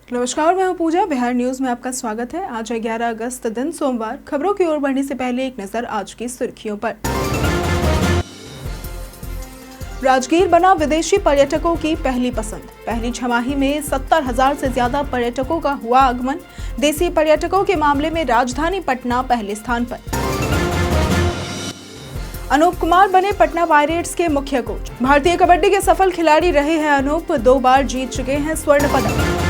नमस्कार, मैं हूं पूजा। बिहार न्यूज में आपका स्वागत है। आज है 11 अगस्त, दिन सोमवार। खबरों की ओर बढ़ने से पहले एक नजर आज की सुर्खियों पर। राजगीर बना विदेशी पर्यटकों की पहली पसंद। पहली छमाही में 70,000 से ज्यादा पर्यटकों का हुआ आगमन। देसी पर्यटकों के मामले में राजधानी पटना पहले स्थान पर। अनूप कुमार बने पटना पायरेट्स के मुख्य कोच। भारतीय कबड्डी के सफल खिलाड़ी रहे हैं अनूप, 2 बार जीत चुके हैं स्वर्ण पदक।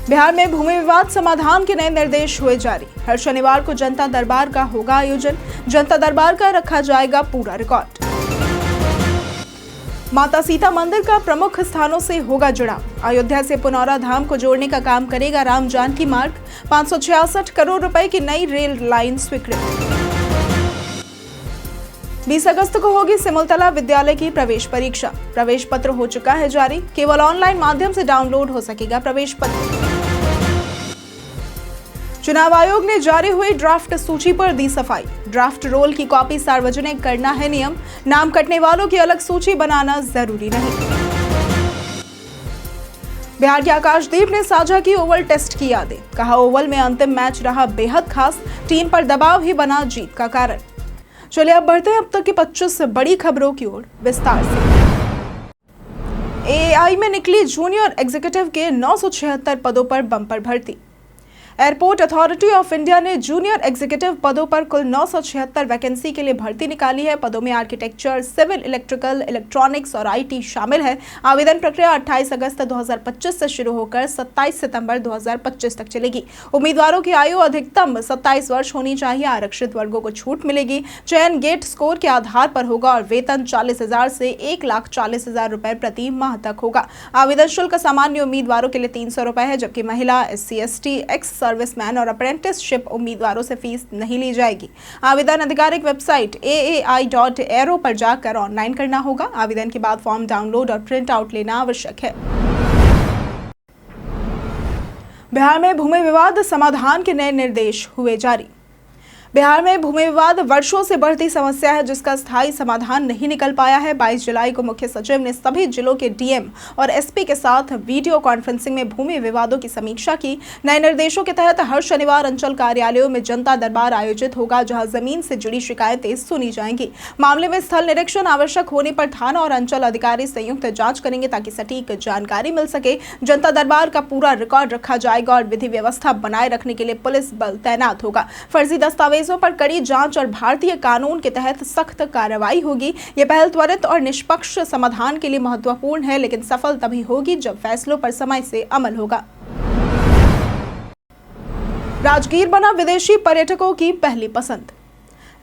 बिहार में भूमि विवाद समाधान के नए निर्देश हुए जारी। हर शनिवार को जनता दरबार का होगा आयोजन। जनता दरबार का रखा जाएगा पूरा रिकॉर्ड। माता सीता मंदिर का प्रमुख स्थानों से होगा जुड़ाव। अयोध्या से पुनौरा धाम को जोड़ने का काम करेगा राम जानकी मार्ग। 566 करोड़ रुपए की नई रेल लाइन स्वीकृत। 20 अगस्त को होगी सिमुलतला विद्यालय की प्रवेश परीक्षा। प्रवेश पत्र हो चुका है जारी। केवल ऑनलाइन माध्यम से डाउनलोड हो सकेगा प्रवेश पत्र। चुनाव आयोग ने जारी हुई ड्राफ्ट सूची पर दी सफाई। ड्राफ्ट रोल की कॉपी सार्वजनिक करना है नियम। नाम कटने वालों की अलग सूची बनाना जरूरी नहीं। बिहार के आकाशदीप ने साझा की ओवल टेस्ट की यादें। कहा, ओवल में अंतिम मैच रहा बेहद खास। टीम पर दबाव ही बना जीत का कारण। चलिए अब बढ़ते हैं अब तक की 25 बड़ी खबरों की ओर विस्तार से। एएआई में निकली जूनियर एग्जीक्यूटिव के 976 पदों पर बम्पर भर्ती। एयरपोर्ट अथॉरिटी ऑफ इंडिया ने जूनियर एग्जीक्यूटिव पदों पर कुल 976 वैकेंसी के लिए भर्ती निकाली है। पदों में आर्किटेक्चर, सिविल, इलेक्ट्रिकल, इलेक्ट्रॉनिक्स और आईटी शामिल है। आवेदन प्रक्रिया 28 अगस्त 2025 से शुरू होकर 27 सितंबर 2025 तक चलेगी। उम्मीदवारों की आयु अधिकतम 27 वर्ष होनी चाहिए। आरक्षित वर्गों को छूट मिलेगी। चयन गेट स्कोर के आधार पर होगा और वेतन 40,000 से 1,40,000 रुपए प्रति माह तक होगा। आवेदन शुल्क सामान्य उम्मीदवारों के लिए 300 रुपए है, जबकि महिला, SC, ST, एक्स सर्विसमैन और अप्रेंटिसशिप उम्मीदवारों से फीस नहीं ली जाएगी। आवेदन आधिकारिक वेबसाइट aai.aero पर जाकर ऑनलाइन करना होगा। आवेदन के बाद फॉर्म डाउनलोड और प्रिंट आउट लेना आवश्यक है। बिहार में भूमि विवाद समाधान के नए निर्देश हुए जारी। बिहार में भूमि विवाद वर्षों से बढ़ती समस्या है, जिसका स्थायी समाधान नहीं निकल पाया है। 22 जुलाई को मुख्य सचिव ने सभी जिलों के DM और SP के साथ वीडियो कॉन्फ्रेंसिंग में भूमि विवादों की समीक्षा की। नए निर्देशों के तहत हर शनिवार अंचल कार्यालयों में जनता दरबार आयोजित होगा, जहां जमीन से जुड़ी शिकायतें सुनी जाएंगी। मामले में स्थल निरीक्षण आवश्यक होने पर थाना और अंचल अधिकारी संयुक्त जांच करेंगे, ताकि सटीक जानकारी मिल सके। जनता दरबार का पूरा रिकॉर्ड रखा जाएगा और विधि व्यवस्था बनाए रखने के लिए पुलिस बल तैनात होगा। फर्जी दस्तावेजों पर कड़ी जांच और भारतीय कानून के तहत सख्त कार्रवाई होगी। यह पहल त्वरित और निष्पक्ष समाधान के लिए महत्वपूर्ण है, लेकिन सफल तभी होगी जब फैसलों पर समय से अमल होगा। राजगीर बना विदेशी पर्यटकों की पहली पसंद।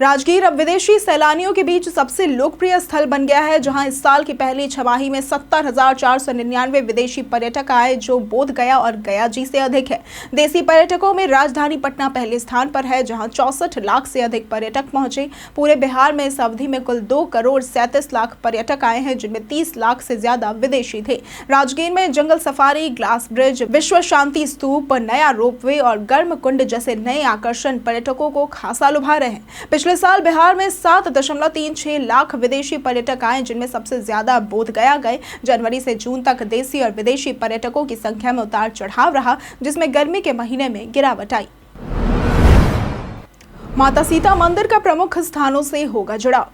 राजगीर अब विदेशी सैलानियों के बीच सबसे लोकप्रिय स्थल बन गया है, जहां इस साल की पहली छमाही में 70,499 विदेशी पर्यटक आए, जो बोध गया और गया जी से अधिक है। देसी पर्यटकों में राजधानी पटना पहले स्थान पर है, जहां 64 लाख से अधिक पर्यटक पहुंचे। पूरे बिहार में इस अवधि में कुल 2 करोड़ 37 लाख पर्यटक आए हैं, जिनमें 30 लाख से ज्यादा विदेशी थे। राजगीर में जंगल सफारी, ग्लास ब्रिज, विश्व शांति स्तूप, नया रोपवे और गर्म कुंड जैसे नए आकर्षण पर्यटकों को खासा लुभा रहे हैं। पिछले साल बिहार में 7.36 लाख विदेशी पर्यटक आए, जिनमें सबसे ज्यादा बोध गया गए। जनवरी से जून तक देसी और विदेशी पर्यटकों की संख्या में उतार चढ़ाव रहा, जिसमें गर्मी के महीने में गिरावट आई। माता सीता मंदिर का प्रमुख स्थानों से होगा जुड़ाव।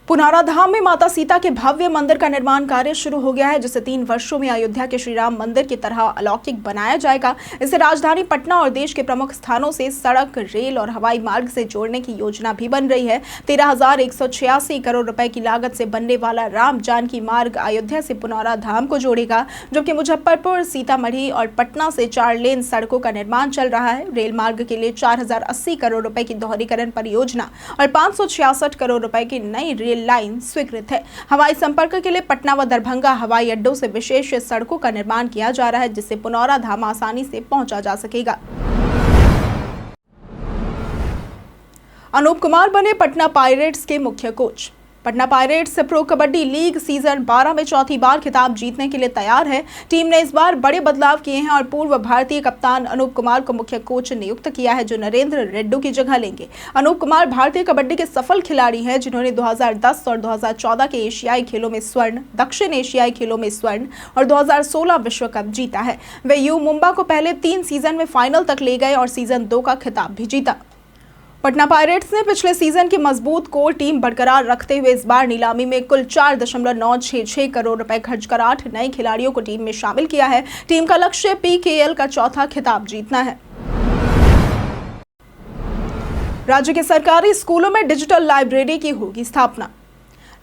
पुनौरा धाम में माता सीता के भव्य मंदिर का निर्माण कार्य शुरू हो गया है, जिसे 3 वर्षों में अयोध्या के श्री राम मंदिर की तरह अलौकिक बनाया जाएगा। इसे राजधानी पटना और देश के प्रमुख स्थानों से सड़क, रेल और हवाई मार्ग से जोड़ने की योजना भी बन रही है। 13,186 करोड़ रुपए की लागत से बनने वाला राम जानकी मार्ग अयोध्या से पुनौरा धाम को जोड़ेगा, जबकि मुजफ्फरपुर, सीतामढ़ी और पटना से 4 लेन सड़कों का निर्माण चल रहा है। रेल मार्ग के लिए 4,080 करोड़ रुपए की दोहरीकरण परियोजना और 566 करोड़ रुपए की नई रेल लाइन स्वीकृत है। हवाई संपर्क के लिए पटना व दरभंगा हवाई अड्डों से विशेष सड़कों का निर्माण किया जा रहा है, जिससे पुनौरा धाम आसानी से पहुंचा जा सकेगा। अनूप कुमार बने पटना पायरेट्स के मुख्य coach. Patna pirates pro kabaddi league season 12 में चौथी बार खिताब जीतने के लिए तैयार है। टीम ने इस बार बड़े बदलाव किए हैं और पूर्व भारतीय कप्तान अनूप कुमार को मुख्य कोच नियुक्त किया है, जो नरेंद्र रेड्डी की जगह लेंगे। अनूप कुमार भारतीय कबड्डी के सफल खिलाड़ी हैं, जिन्होंने 2010 और 2014 के एशियाई खेलों में स्वर्ण, दक्षिण एशियाई खेलों में स्वर्ण और 2016 विश्व कप जीता है। वे यू मुंबा को पहले 3 सीजन में फाइनल तक ले गए और सीजन 2 का खिताब भी जीता। पटना पायरेट्स ने पिछले सीजन की मजबूत कोर टीम बरकरार रखते हुए इस बार नीलामी में कुल 4.966 करोड़ रुपए खर्च कर 8 नए खिलाड़ियों को टीम में शामिल किया है। टीम का लक्ष्य पीकेएल का चौथा खिताब जीतना है। राज्य के सरकारी स्कूलों में डिजिटल लाइब्रेरी की होगी स्थापना।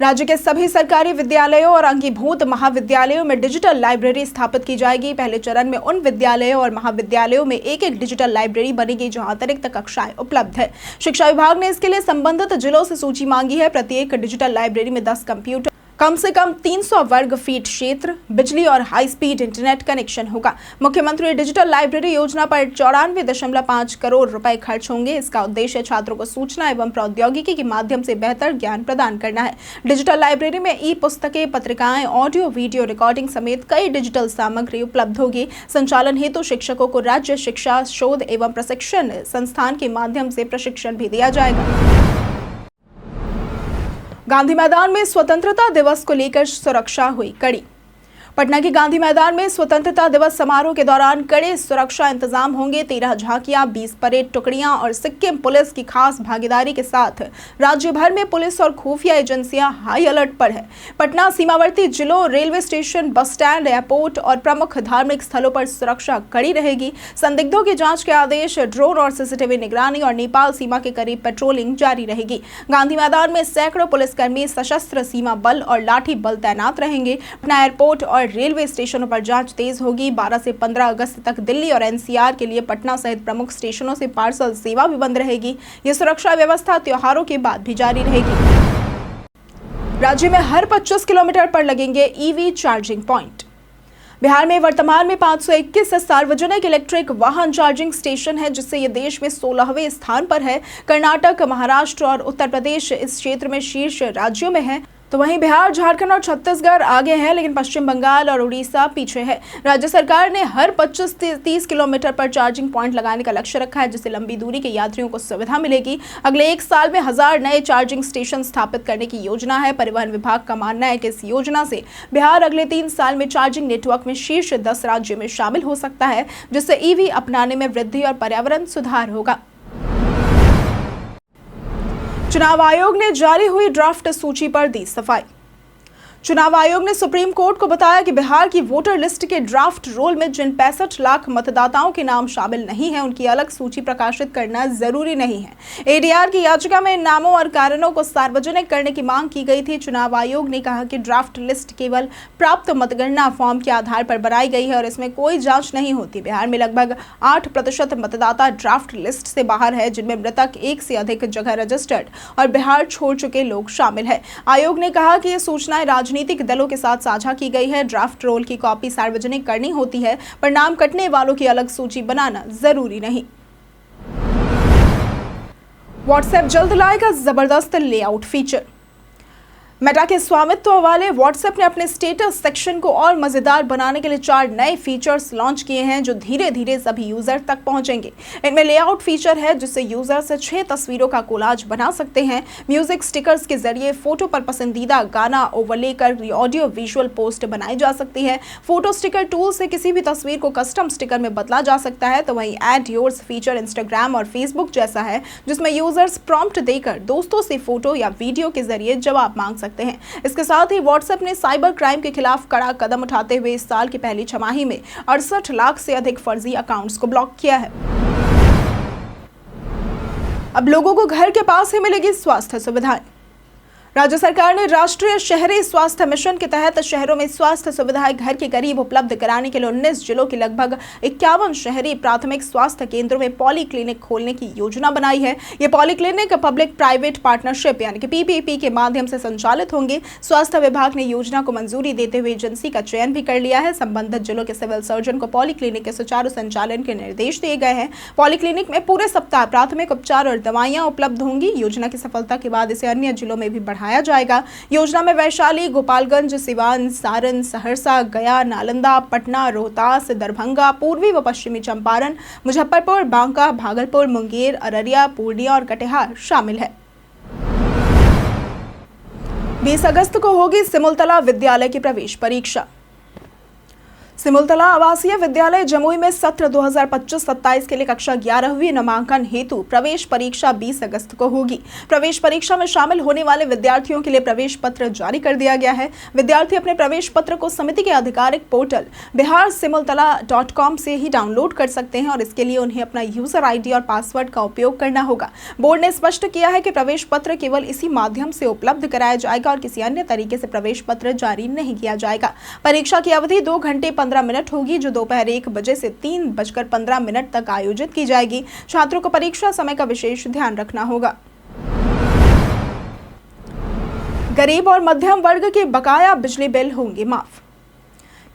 राज्य के सभी सरकारी विद्यालयों और अंगीभूत महाविद्यालयों में डिजिटल लाइब्रेरी स्थापित की जाएगी। पहले चरण में उन विद्यालयों और महाविद्यालयों में एक डिजिटल लाइब्रेरी बनेगी जहां अतिरिक्त कक्षाएं उपलब्ध है। शिक्षा विभाग ने इसके लिए संबंधित जिलों से सूची मांगी है। प्रत्येक डिजिटल लाइब्रेरी में 10 कंप्यूटर, कम से कम 300 वर्ग फीट क्षेत्र, बिजली और हाई स्पीड इंटरनेट कनेक्शन होगा। मुख्यमंत्री डिजिटल लाइब्रेरी योजना पर 94.5 करोड़ रुपए खर्च होंगे। इसका उद्देश्य छात्रों को सूचना एवं प्रौद्योगिकी के माध्यम से बेहतर ज्ञान प्रदान करना है। डिजिटल लाइब्रेरी में ई पुस्तकें, पत्रिकाएं, ऑडियो वीडियो रिकॉर्डिंग समेत कई डिजिटल सामग्री उपलब्ध होगी। संचालन हेतु शिक्षकों को राज्य शिक्षा शोध एवं प्रशिक्षण संस्थान के माध्यम से प्रशिक्षण भी दिया जाएगा। गांधी मैदान में स्वतंत्रता दिवस को लेकर सुरक्षा हुई कड़ी। पटना के गांधी मैदान में स्वतंत्रता दिवस समारोह के दौरान कड़े सुरक्षा इंतजाम होंगे। 13 झांकियां, 20 परेड टुकड़ियां और सिक्किम पुलिस की खास भागीदारी के साथ राज्य भर में पुलिस और खुफिया एजेंसियां हाई अलर्ट पर है। पटना सीमावर्ती जिलों, railway station, bus stand, airport और प्रमुख धार्मिक स्थलों पर सुरक्षा कड़ी रहेगी। संदिग्धों की जांच के आदेश, ड्रोन और सीसीटीवी निगरानी और नेपाल सीमा के करीब पेट्रोलिंग जारी रहेगी। गांधी मैदान में सैकड़ों पुलिसकर्मी, सशस्त्र सीमा बल और लाठी बल तैनात रहेंगे। पटना एयरपोर्ट और रेलवे स्टेशनों पर जांच तेज होगी। 12 से 15 अगस्त तक दिल्ली और एनसीआर के लिए पटना सहित प्रमुख स्टेशनों से पार्सल सेवा भी बंद रहेगी। ये सुरक्षा व्यवस्था त्योहारों के बाद भी जारी रहेगी। राज्य में हर 25 किलोमीटर पर लगेंगे ईवी चार्जिंग पॉइंट। बिहार में वर्तमान में 521 सार्वजनिक इलेक्ट्रिक वाहन चार्जिंग स्टेशन है, जिससे ये देश में 16वें स्थान पर है। कर्नाटक, महाराष्ट्र और उत्तर प्रदेश इस क्षेत्र में शीर्ष राज्यों में है। तो वहीं बिहार, झारखंड और छत्तीसगढ़ आगे हैं, लेकिन पश्चिम बंगाल और उड़ीसा पीछे है। राज्य सरकार ने हर 25-30 किलोमीटर पर चार्जिंग पॉइंट लगाने का लक्ष्य रखा है, जिससे लंबी दूरी के यात्रियों को सुविधा मिलेगी। अगले 1 साल में 1000 नए चार्जिंग स्टेशन स्थापित करने की योजना है। परिवहन विभाग का मानना है कि इस योजना से बिहार अगले 3 साल में चार्जिंग नेटवर्क में शीर्ष 10 राज्यों में शामिल हो सकता है, जिससे ईवी अपनाने में वृद्धि और पर्यावरण सुधार होगा। चुनाव आयोग ने जारी हुई ड्राफ्ट सूची पर दी सफाई। चुनाव आयोग ने सुप्रीम कोर्ट को बताया कि बिहार की वोटर लिस्ट के ड्राफ्ट रोल में जिन 65 लाख मतदाताओं के नाम शामिल नहीं हैं, उनकी अलग सूची प्रकाशित करना जरूरी नहीं है। एडीआर की याचिका में इन नामों और कारणों को सार्वजनिक करने की मांग की गई थी। चुनाव आयोग ने कहा कि ड्राफ्ट लिस्ट केवल प्राप्त मतगणना फॉर्म के आधार पर बनाई गई है और इसमें कोई जांच नहीं होती। बिहार में लगभग 8% मतदाता ड्राफ्ट लिस्ट से बाहर है, जिनमें मृतक 1 से अधिक जगह रजिस्टर्ड और बिहार छोड़ चुके लोग शामिल है। आयोग ने कहा कि ये सूचनाएं राजनीतिक दलों के साथ साझा की गई है। ड्राफ्ट रोल की कॉपी सार्वजनिक करनी होती है, पर नाम कटने वालों की अलग सूची बनाना जरूरी नहीं। व्हाट्सएप जल्द लाएगा जबरदस्त लेआउट फीचर। मेटा के स्वामित्व वाले व्हाट्सएप ने अपने स्टेटस सेक्शन को और मजेदार बनाने के लिए 4 नए फीचर्स लॉन्च किए हैं, जो धीरे धीरे सभी यूजर तक पहुंचेंगे। इनमें लेआउट फीचर है, जिससे यूजर से 6 तस्वीरों का कोलाज बना सकते हैं। म्यूजिक स्टिकर्स के जरिए फोटो पर पसंदीदा गाना ओवरले कर ऑडियो विजुअल पोस्ट बनाई जा सकती है। फोटो स्टिकर टूल से किसी भी तस्वीर को कस्टम स्टिकर में बदला जा सकता है। तो वहीं एड योर्स फीचर इंस्टाग्राम और फेसबुक जैसा है, जिसमें यूजर्स प्रॉम्प्ट देकर दोस्तों से फोटो या वीडियो के जरिए जवाब मांग सकते हैं। इसके साथ ही व्हाट्सएप ने साइबर क्राइम के खिलाफ कड़ा कदम उठाते हुए इस साल की पहली छमाही में 68 लाख से अधिक फर्जी अकाउंट्स को ब्लॉक किया है। अब लोगों को घर के पास ही मिलेगी स्वास्थ्य सुविधाएं। राज्य सरकार ने राष्ट्रीय शहरी स्वास्थ्य मिशन के तहत शहरों में स्वास्थ्य सुविधाएं घर के करीब उपलब्ध कराने के लिए 19 जिलों के लगभग 51 शहरी प्राथमिक स्वास्थ्य केंद्रों में पॉली क्लिनिक खोलने की योजना बनाई है। ये poly clinic public private partnership यानी कि पीपीपी के माध्यम से संचालित होंगे। स्वास्थ्य विभाग ने योजना को मंजूरी देते हुए एजेंसी का चयन भी कर लिया है। संबंधित जिलों के सिविल सर्जन को पॉली क्लिनिक के सुचारू संचालन के निर्देश दिए गए हैं। पॉली क्लिनिक में पूरे सप्ताह प्राथमिक उपचार और दवाइयां उपलब्ध होंगी। योजना की सफलता के बाद इसे अन्य जिलों में भी बढ़ाया बढ़ाया जाएगा। योजना में वैशाली, गोपालगंज, सिवान, सारण, सहरसा, गया, नालंदा, पटना, रोहतास, दरभंगा, पूर्वी व पश्चिमी चंपारण, मुजफ्फरपुर, बांका, भागलपुर, मुंगेर, अररिया, पूर्णिया और कटिहार शामिल है। 20 अगस्त को होगी सिमुलतला विद्यालय की प्रवेश परीक्षा। सिमुलतला आवासीय विद्यालय जमुई में सत्र 2025-27 के लिए कक्षा 11वीं नामांकन हेतु प्रवेश परीक्षा 20 अगस्त को होगी। प्रवेश परीक्षा में शामिल होने वाले विद्यार्थियों के लिए प्रवेश पत्र जारी कर दिया गया है। विद्यार्थी अपने प्रवेश पत्र को समिति के आधिकारिक पोर्टल biharsimultala.com से ही डाउनलोड कर सकते हैं और इसके लिए उन्हें अपना यूजर आईडी और पासवर्ड का उपयोग करना होगा। बोर्ड ने स्पष्ट किया है कि प्रवेश पत्र केवल इसी माध्यम से उपलब्ध कराया जाएगा और किसी अन्य तरीके से प्रवेश पत्र जारी नहीं किया जाएगा। परीक्षा की अवधि 2 घंटे 15 मिनट होगी, जो दोपहर 1 बजे से 3:15 तक आयोजित की जाएगी। छात्रों को परीक्षा समय का विशेष ध्यान रखना होगा। गरीब और मध्यम वर्ग के बकाया बिजली बिल होंगे माफ।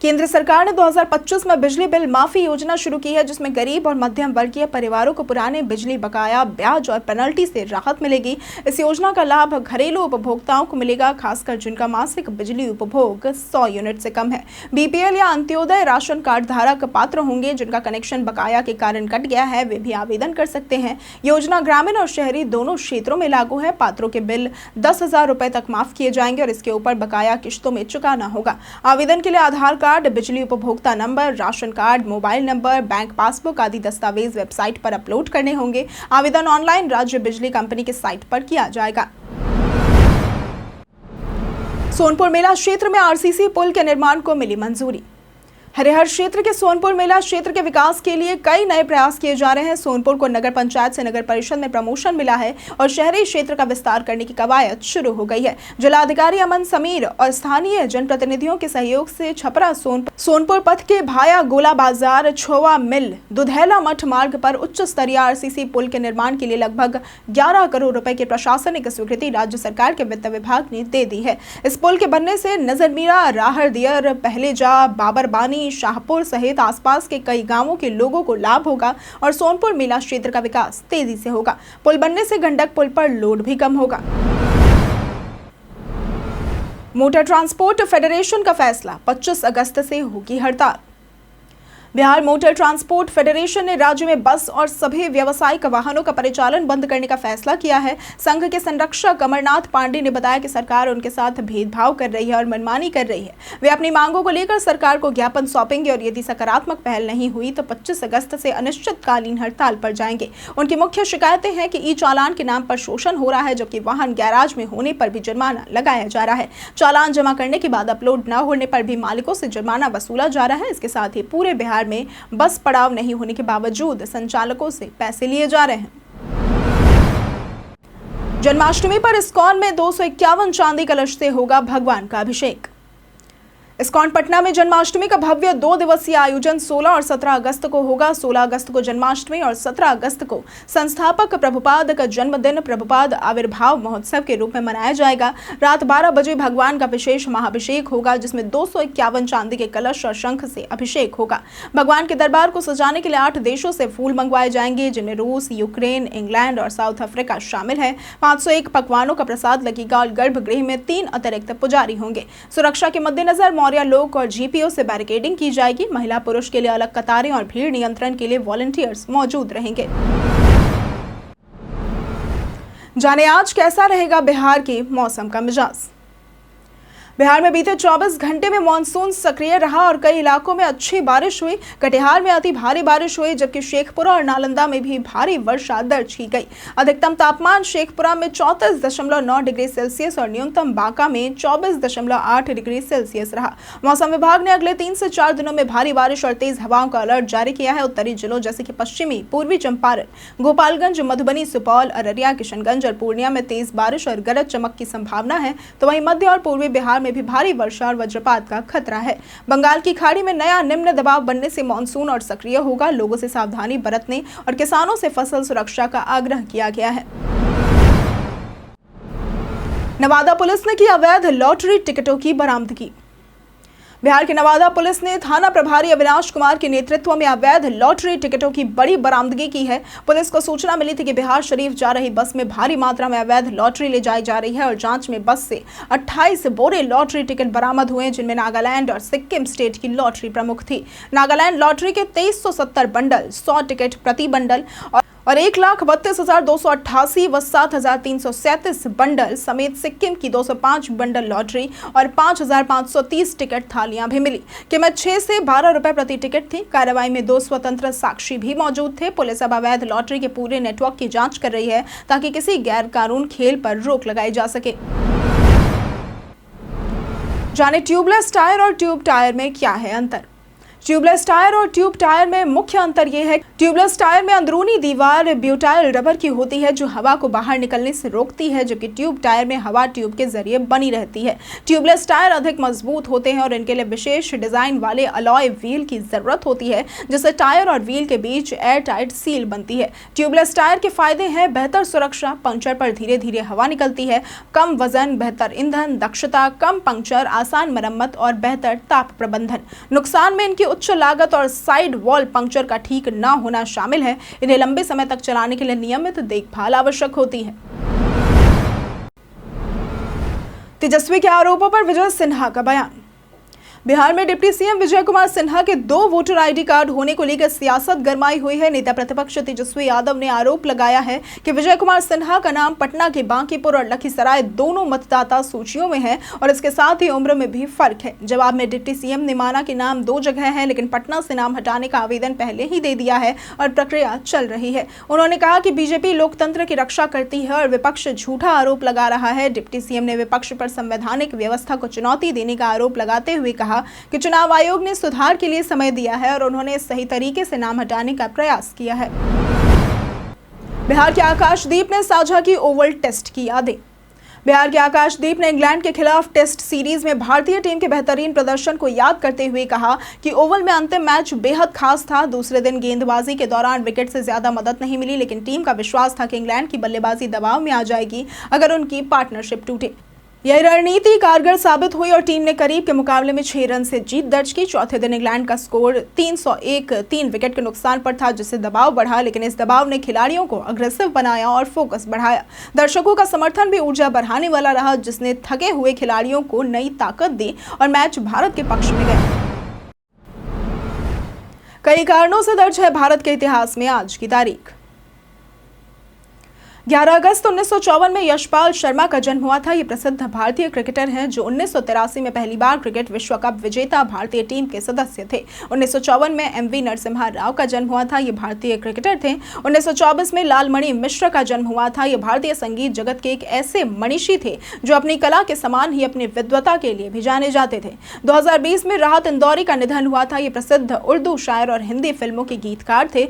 केंद्र सरकार ने 2025 में बिजली बिल माफी योजना शुरू की है, जिसमें गरीब और मध्यम वर्गीय परिवारों को पुराने बिजली बकाया, ब्याज और पेनल्टी से राहत मिलेगी। इस योजना का लाभ घरेलू उपभोक्ताओं को मिलेगा, खासकर जिनका मासिक बिजली उपभोग 100 यूनिट से कम है। बीपीएल या अंत्योदय राशन कार्ड धारक पात्र होंगे। जिनका कनेक्शन बकाया के कारण कट गया है, वे भी आवेदन कर सकते हैं। योजना ग्रामीण और शहरी दोनों क्षेत्रों में लागू है। पात्रों के बिल 10,000 रुपए तक माफ किए जाएंगे और इसके ऊपर बकाया किश्तों में चुकाना होगा। आवेदन के लिए आधार कार्ड, बिजली उपभोक्ता number, ration card, mobile number, bank passbook आदि दस्तावेज वेबसाइट पर अपलोड करने होंगे। आवेदन ऑनलाइन राज्य बिजली कंपनी की साइट पर किया जाएगा। सोनपुर मेला क्षेत्र में आरसीसी पुल के निर्माण को मिली मंजूरी। हरिहर क्षेत्र के सोनपुर मेला क्षेत्र के विकास के लिए कई नए प्रयास किए जा रहे हैं। सोनपुर को नगर पंचायत से नगर परिषद में प्रमोशन मिला है और शहरी क्षेत्र का विस्तार करने की कवायद शुरू हो गई है। जिलाधिकारी अमन समीर और स्थानीय जनप्रतिनिधियों के सहयोग से छपरा सोनपुर पथ के भाया गोला बाजार, छोवा मिल, दुधैला मठ मार्ग पर उच्च स्तरीय आरसीसी पुल के निर्माण के लिए लगभग 11 करोड़ रुपए की प्रशासनिक स्वीकृति राज्य सरकार के वित्त विभाग ने दे दी है। इस पुल के बनने से नजरमीरा, राहर दियर, पहलेजा, बाबरबानी, शाहपुर सहित आसपास के कई गांवों के लोगों को लाभ होगा और सोनपुर मेला क्षेत्र का विकास तेजी से होगा। पुल बनने से गंडक पुल पर लोड भी कम होगा। मोटर ट्रांसपोर्ट फेडरेशन का फैसला, 25 अगस्त से होगी हड़ताल। बिहार मोटर ट्रांसपोर्ट फेडरेशन ने राज्य में बस और सभी व्यावसायिक वाहनों का परिचालन बंद करने का फैसला किया है। संघ के संरक्षक अमरनाथ पांडे ने बताया कि सरकार उनके साथ भेदभाव कर रही है और मनमानी कर रही है। वे अपनी मांगों को लेकर सरकार को ज्ञापन सौंपेंगे और यदि सकारात्मक पहल नहीं हुई तो 25 अगस्त से अनिश्चितकालीन हड़ताल पर जाएंगे। उनकी मुख्य शिकायतें हैं कि ई चालान के नाम पर शोषण हो रहा है, जबकि वाहन गैराज में होने पर भी जुर्माना लगाया जा रहा है। चालान जमा करने के बाद अपलोड न होने पर भी मालिकों से जुर्माना वसूला जा रहा है। इसके साथ ही पूरे बिहार में बस पड़ाव नहीं होने के बावजूद संचालकों से पैसे लिए जा रहे हैं। जन्माष्टमी पर इस्कॉन में 251 चांदी कलश से होगा भगवान का अभिषेक। इस्कॉन पटना में जन्माष्टमी का भव्य 2 दिवसीय आयोजन 16 और 17 अगस्त को होगा। 16 अगस्त को जन्माष्टमी और 17 अगस्त को संस्थापक प्रभुपाद का जन्मदिन प्रभुपाद आविर्भाव महोत्सव के रूप में मनाया जाएगा। रात 12 बजे भगवान का विशेष महाअभिषेक होगा, जिसमें 251 चांदी के कलश और शंख से अभिषेक होगा। भगवान के दरबार को सजाने के लिए 8 देशों से फूल मंगवाए जाएंगे, जिनमें रूस, यूक्रेन, इंग्लैंड और साउथ अफ्रीका शामिल है। 501 पकवानों का प्रसाद लगेगा और गर्भगृह में 3 अतिरिक्त पुजारी होंगे। सुरक्षा के मद्देनजर मौर्य लोक और जीपीओ से बैरिकेडिंग की जाएगी। महिला पुरुष के लिए अलग कतारें और भीड़ नियंत्रण के लिए वॉलंटियर्स मौजूद रहेंगे। जाने आज कैसा रहेगा बिहार के मौसम का मिजाज। बिहार में बीते 24 घंटे में मानसून सक्रिय रहा और कई इलाकों में अच्छी बारिश हुई। कटिहार में अति भारी बारिश हुई, जबकि शेखपुरा और नालंदा में भी भारी वर्षा दर्ज की गई। अधिकतम तापमान शेखपुरा में 34.9 डिग्री सेल्सियस और न्यूनतम बांका में 24.8 डिग्री सेल्सियस रहा। मौसम विभाग ने अगले 3 से 4 दिनों में भारी बारिश और तेज हवाओं का अलर्ट जारी किया है। उत्तरी जिलों जैसे कि पश्चिमी, पूर्वी चंपारण, गोपालगंज, मधुबनी, सुपौल, अररिया, किशनगंज और पूर्णिया में तेज बारिश और गरज चमक की संभावना है, तो वहीं मध्य और पूर्वी बिहार में भी भारी वर्षा और वज्रपात का खतरा है। बंगाल की खाड़ी में नया निम्न दबाव बनने से मानसून और सक्रिय होगा। लोगों से सावधानी बरतने और किसानों से फसल सुरक्षा का आग्रह किया गया है। नवादा पुलिस ने की अवैध लॉटरी टिकटों की बरामदगी। बिहार के नवादा पुलिस ने थाना प्रभारी अविनाश कुमार के नेतृत्व में अवैध लॉटरी टिकटों की बड़ी बरामदगी की है। पुलिस को सूचना मिली थी कि बिहार शरीफ जा रही बस में भारी मात्रा में अवैध लॉटरी ले जाई जा रही है और जांच में बस से 28 बोरे लॉटरी टिकट बरामद हुए, जिनमें नागालैंड और सिक्किम स्टेट की लॉटरी प्रमुख थी। नागालैंड लॉटरी के 2370 बंडल, 100 टिकट प्रति बंडल और 1,32,288 व 7,337 बंडल समेत सिक्किम की 205 बंडल लॉटरी और 5,530 टिकट थालियां भी मिली। कीमत 6 से 12 रुपए प्रति टिकट थी। कार्रवाई में 2 स्वतंत्र साक्षी भी मौजूद थे। पुलिस अब अवैध लॉटरी के पूरे नेटवर्क की जांच कर रही है ताकि किसी गैर कानून खेल पर रोक लगाई जा सके। जाने ट्यूबलेस टायर और ट्यूब टायर में क्या है अंतर। ट्यूबलेस टायर और ट्यूब टायर में मुख्य अंतर यह है, ट्यूबलेस टायर में अंदरूनी दीवार ब्यूटाइल रबर की होती है जो हवा को बाहर निकलने से रोकती है, जबकि ट्यूब टायर में हवा ट्यूब के जरिए बनी रहती है। ट्यूबलेस टायर अधिक मजबूत होते हैं और इनके लिए विशेष डिजाइन वाले अलॉय व्हील की जरूरत होती है, जिससे टायर और व्हील के बीच एयर टाइट सील बनती है। ट्यूबलेस टायर के फायदे हैं बेहतर सुरक्षा, पंक्चर पर धीरे धीरे हवा निकलती है, कम वजन, बेहतर ईंधन दक्षता, कम पंक्चर, आसान मरम्मत और बेहतर ताप प्रबंधन। नुकसान में इनकी उच्च लागत और साइड वॉल पंक्चर का ठीक ना होना शामिल है। इन्हें लंबे समय तक चलाने के लिए नियमित देखभाल आवश्यक होती है। तेजस्वी के आरोपों पर विजय सिन्हा का बयान। बिहार में डिप्टी सीएम विजय कुमार सिन्हा के 2 वोटर आईडी कार्ड होने को लेकर सियासत गरमाई हुई है। नेता प्रतिपक्ष तेजस्वी यादव ने आरोप लगाया है कि विजय कुमार सिन्हा का नाम पटना के बांकीपुर और लखीसराय दोनों मतदाता सूचियों में है और इसके साथ ही उम्र में भी फर्क है। जवाब में डिप्टी सीएम ने माना कि नाम 2 जगह है, लेकिन पटना से नाम हटाने का आवेदन पहले ही दे दिया है और प्रक्रिया चल रही है। उन्होंने कहा कि बीजेपी लोकतंत्र की रक्षा करती है और विपक्ष झूठा आरोप लगा रहा है। डिप्टी सीएम ने विपक्ष पर संवैधानिक व्यवस्था को चुनौती देने का आरोप लगाते हुए कहा कि चुनाव आयोग ने सुधार के लिए समय दिया है और उन्होंने सही तरीके से नाम हटाने का प्रयास किया है। बिहार के आकाशदीप ने साझा की ओवल टेस्ट की यादें। बिहार के आकाशदीप ने इंग्लैंड के खिलाफ टेस्ट सीरीज में भारतीय टीम के बेहतरीन प्रदर्शन को याद करते हुए कहा कि ओवल में अंतिम मैच बेहद खास था। दूसरे दिन गेंदबाजी के दौरान विकेट से ज्यादा मदद नहीं मिली, लेकिन टीम का विश्वास था कि इंग्लैंड की बल्लेबाजी दबाव में आ जाएगी अगर उनकी पार्टनरशिप टूटे। यह रणनीति कारगर साबित हुई और टीम ने करीब के मुकाबले में 6 रन से जीत दर्ज की। चौथे दिन इंग्लैंड का स्कोर 301 3 विकेट के नुकसान पर था, जिससे दबाव बढ़ा, लेकिन इस दबाव ने खिलाड़ियों को अग्रेसिव बनाया और फोकस बढ़ाया। दर्शकों का समर्थन भी ऊर्जा बढ़ाने वाला रहा, जिसने थके हुए खिलाड़ियों को नई ताकत दी और मैच भारत के पक्ष में गया। कई कारणों से दर्ज है भारत के इतिहास में आज की तारीख। 11 अगस्त 1954 में यशपाल शर्मा का जन्म हुआ था। ये प्रसिद्ध भारतीय क्रिकेटर हैं जो 1983 में पहली बार क्रिकेट विश्व कप विजेता भारतीय टीम के सदस्य थे। 1954 में एमवी नरसिम्हा राव का जन्म हुआ था। ये भारतीय क्रिकेटर थे। 1924 में लालमणि मिश्र का जन्म हुआ था। ये भारतीय संगीत जगत के एक ऐसे मनीषी थे जो अपनी कला के समान ही अपनी विद्वता के लिए भी जाने जाते थे। 2020 में राहत इंदौरी का निधन हुआ था। ये प्रसिद्ध उर्दू शायर और हिंदी फिल्मों के गीतकार थे।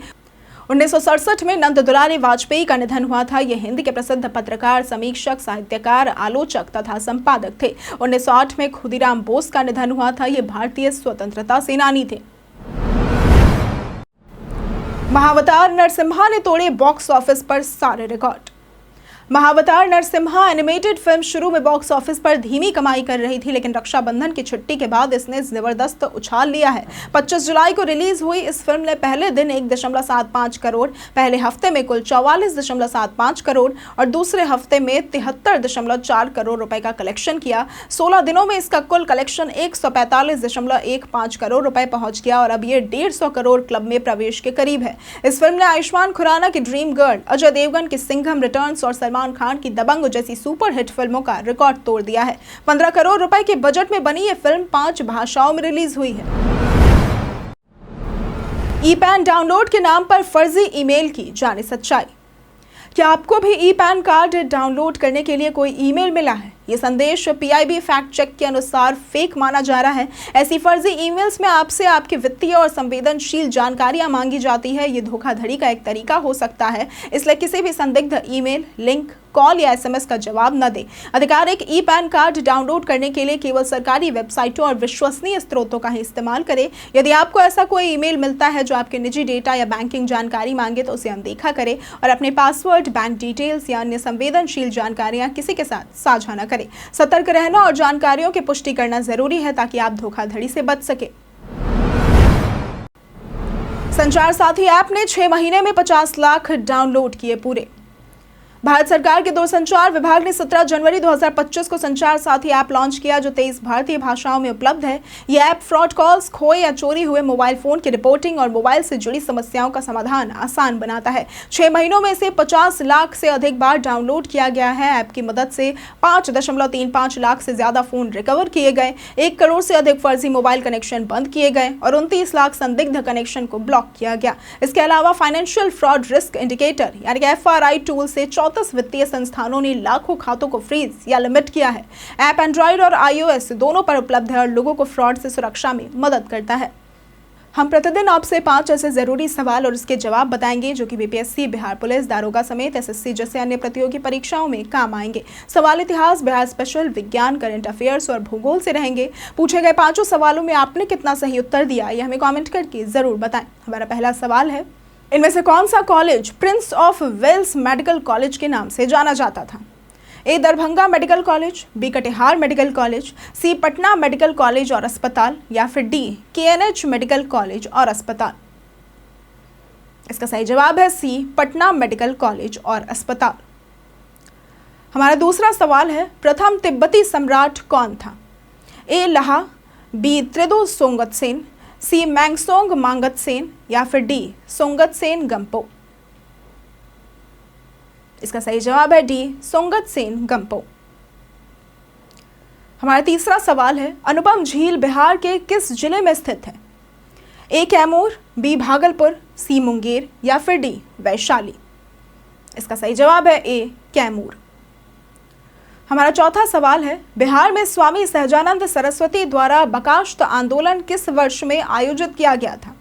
1967 में नंद दुलारी वाजपेयी का निधन हुआ था। ये हिंदी के प्रसिद्ध पत्रकार, समीक्षक, साहित्यकार, आलोचक तथा संपादक थे। 1908 में खुदीराम बोस का निधन हुआ था। ये भारतीय स्वतंत्रता सेनानी थे। महाअवतार नरसिम्हा ने तोड़े बॉक्स ऑफिस पर सारे रिकॉर्ड। महाअवतार नरसिम्हा एनिमेटेड फिल्म शुरू में बॉक्स ऑफिस पर धीमी कमाई कर रही थी, लेकिन रक्षाबंधन की छुट्टी के बाद इसने जबरदस्त उछाल लिया है। 25 जुलाई को रिलीज हुई इस फिल्म ने पहले दिन 1.75 करोड़, पहले हफ्ते में कुल 44.75 करोड़ और दूसरे हफ्ते में 73.4 करोड़ रुपए का कलेक्शन किया। 16 दिनों में इसका कुल कलेक्शन 145.15 करोड़ रुपए पहुंच गया और अब ये 150 करोड़ क्लब में प्रवेश के करीब है। इस फिल्म ने आयुष्मान खुराना की ड्रीम गर्ल, अजय देवगन की सिंघम रिटर्न्स और सलमान खान की दबंग जैसी सुपरहिट फिल्मों का रिकॉर्ड तोड़ दिया है। 15 करोड़ रुपए के बजट में बनी ये फिल्म 5 भाषाओं में रिलीज हुई है। ई पैन डाउनलोड के नाम पर फर्जी ईमेल की जाने सच्चाई। क्या आपको भी ई पैन कार्ड डाउनलोड करने के लिए कोई ईमेल मिला है? ये संदेश पीआईबी फैक्ट चेक के अनुसार फेक माना जा रहा है। ऐसी फर्जी ईमेल्स में आपसे आपकी वित्तीय और संवेदनशील जानकारियां मांगी जाती है। ये धोखाधड़ी का एक तरीका हो सकता है, इसलिए किसी भी संदिग्ध ईमेल, लिंक, कॉल या SMS का जवाब न दें। आधिकारिक ई-पैन कार्ड डाउनलोड करने के लिए केवल सरकारी वेबसाइटों और विश्वसनीय स्रोतों का ही इस्तेमाल करें। यदि आपको ऐसा कोई ईमेल मिलता है जो आपके निजी डेटा या बैंकिंग जानकारी मांगे तो उसे अनदेखा करें और अपने पासवर्ड, बैंक डिटेल्स या अन्य संवेदनशील जानकारियां किसी के साथ साझा न करें। सतर्क रहना और जानकारियों की पुष्टि करना जरूरी है ताकि आप धोखाधड़ी से बच सके। संचार साथी ऐप ने 6 महीने में 50 लाख डाउनलोड किए पूरे। भारत सरकार के दूरसंचार विभाग ने 17 जनवरी 2025 को संचार साथी ऐप लॉन्च किया जो 23 भारतीय भाषाओं में उपलब्ध है। यह ऐप फ्रॉड कॉल्स, खोए या चोरी हुए मोबाइल फोन की रिपोर्टिंग और मोबाइल से जुड़ी समस्याओं का समाधान आसान बनाता है। 6 महीनों में इसे 50 लाख से अधिक बार डाउनलोड किया गया है। ऐप की मदद से 5.35 लाख से ज्यादा फोन रिकवर किए गए, 1 करोड़ से अधिक फर्जी मोबाइल कनेक्शन बंद किए गए और 29 लाख संदिग्ध कनेक्शन को ब्लॉक किया गया। इसके अलावा फाइनेंशियल फ्रॉड रिस्क इंडिकेटर यानी कि FRI टूल से 34 वित्तीय संस्थानों ने लाखों खातों को फ्रीज या लिमिट किया है। ऐप एंड्रॉइड और iOS दोनों पर उपलब्ध है और लोगों को फ्रॉड से सुरक्षा में मदद करता है। हम प्रतिदिन आपसे 5 ऐसे जरूरी सवाल और उसके जवाब बताएंगे जो कि BPSC, बिहार पुलिस, दारोगा समेत SSC जैसे अन्य प्रतियोगी परीक्षाओं में काम आएंगे। सवाल इतिहास, बिहार स्पेशल, विज्ञान, करंट अफेयर्स और भूगोल से रहेंगे। पूछे गए 5 सवालों में आपने कितना सही उत्तर दिया ये हमें कमेंट करके जरूर बताएं। हमारा पहला सवाल है, इनमें से कौन सा college prince of Wales medical college के नाम से जाना जाता था? A, Darbhanga medical college, B, Katihar medical college, C, Patna medical college और अस्पताल या फिर D, KNH मेडिकल कॉलेज और अस्पताल। इसका सही जवाब है C, पटना मेडिकल कॉलेज और अस्पताल। हमारा दूसरा सवाल है, प्रथम तिब्बती सम्राट कौन था? A, लहा, B, त्रिदु सोंगतसेन, C, मैंगसोंग मांगतसेन या फिर D, सोंगतसेन गंपो। इसका सही जवाब है D, सोंगतसेन गंपो। हमारा तीसरा सवाल है, अनुपम झील बिहार के किस जिले में स्थित है? A, Kaimur, B, Bhagalpur, C, Munger या फिर D, वैशाली। इसका सही जवाब है A, कैमूर। हमारा चौथा सवाल है, बिहार में स्वामी सहजानंद सरस्वती द्वारा बकाश्त आंदोलन किस वर्ष में आयोजित किया गया था?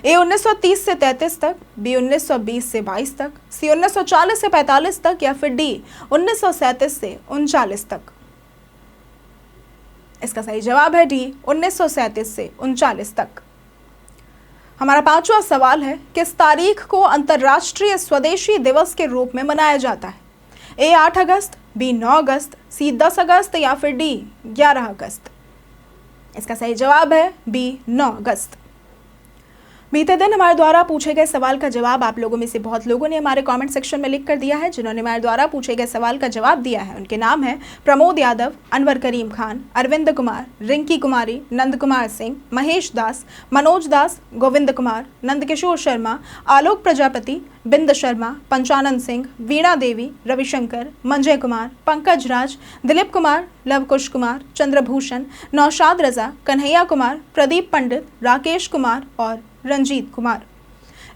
A, 1930 से 33 तक, B, 1920 से 22 तक, C, 1940 से 45 तक या फिर D, 1937 से 39 तक। इसका सही जवाब है D, 1937 से 39 तक। हमारा पांचवा सवाल है, किस तारीख को अंतर्राष्ट्रीय स्वदेशी दिवस के रूप में मनाया जाता है? A, 8 August, B, 9 August, C, 10 अगस्त या फिर D, 11 अगस्त। इसका सही जवाब है B, 9 अगस्त। बीते दिन हमारे द्वारा पूछे गए सवाल का जवाब आप लोगों में से बहुत लोगों ने हमारे कमेंट सेक्शन में लिख कर दिया है। जिन्होंने हमारे द्वारा पूछे गए सवाल का जवाब दिया है उनके नाम है प्रमोद यादव, अनवर करीम खान, अरविंद कुमार, रिंकी कुमारी, नंद कुमार सिंह, महेश दास, मनोज दास, गोविंद कुमार, नंदकिशोर शर्मा, आलोक प्रजापति, बिंद शर्मा, पंचानंद सिंह, वीणा देवी, रविशंकर, मंजय कुमार, पंकज राज, दिलीप कुमार, लवकुश कुमार, चंद्रभूषण, नौशाद रजा, कन्हैया कुमार, प्रदीप पंडित, राकेश कुमार और रंजीत कुमार।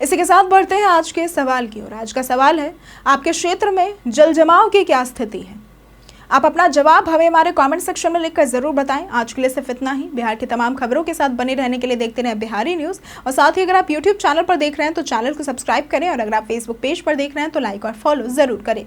इसी के साथ बढ़ते हैं आज के सवाल की ओर। आज का सवाल है, आपके क्षेत्र में जल जमाव की क्या स्थिति है? आप अपना जवाब हमें हमारे कमेंट सेक्शन में लिखकर जरूर बताएं। आज के लिए सिर्फ इतना ही। बिहार की तमाम खबरों के साथ बने रहने के लिए देखते रहें बिहारी न्यूज़ और साथ ही अगर आप यूट्यूब चैनल पर देख रहे हैं तो चैनल को सब्सक्राइब करें और अगर आप फेसबुक पेज पर देख रहे हैं तो लाइक और फॉलो जरूर करें।